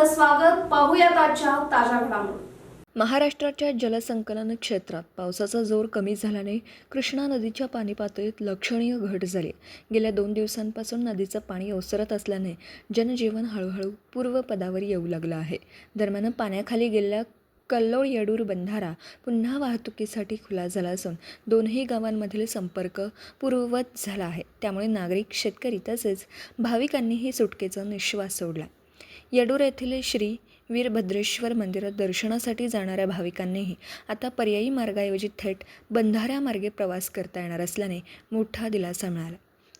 आपलं स्वागत. पाहूयात आजच्या ताज्या घडामोडी. महाराष्ट्राच्या जलसंकलन क्षेत्रात पावसाचा जोर कमी झाल्याने कृष्णा नदीच्या पाणी पातळीत लक्षणीय घट झाली. गेल्या 2 दिवसांपासून नदीचं पाणी ओसरत असल्याने जनजीवन हळूहळू पूर्वपदावर येऊ लागलं आहे. दरम्यान पाण्याखाली गेलेला कल्लोळ येडूर बंधारा पुन्हा वाहतुकीसाठी खुला झाला असून दोन्ही गावांमधील संपर्क पूर्ववत झाला आहे. त्यामुळे नागरिक, शेतकरी तसेच भाविकांनीही सुटकेचा निश्वास सोडला. येडूर येथील श्री वीरभद्रेश्वर मंदिरात दर्शनासाठी जाणाऱ्या भाविकांनीही आता पर्यायी मार्गाऐवजी थेट बंधाऱ्यामार्गे प्रवास करता येणार असल्याने मोठा दिलासा मिळाला.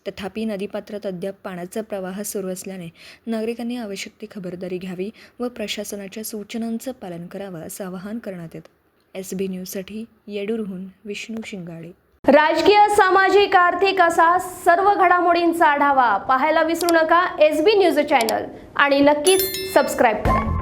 तथापि नदीपात्रात अद्याप पाण्याचा प्रवाह सुरू असल्याने नागरिकांनी आवश्यक ती खबरदारी घ्यावी व प्रशासनाच्या सूचनांचं पालन करावं असं आवाहन करण्यात येतं. SB न्यूजसाठी येडूरहून विष्णू शिंगाडे. राजकीय, सामाजिक, आर्थिक असा सर्व घडामोडींचा आढावा पाहायला विसरू नका SB न्यूज चॅनल आणि नक्कीच सबस्क्राईब करा.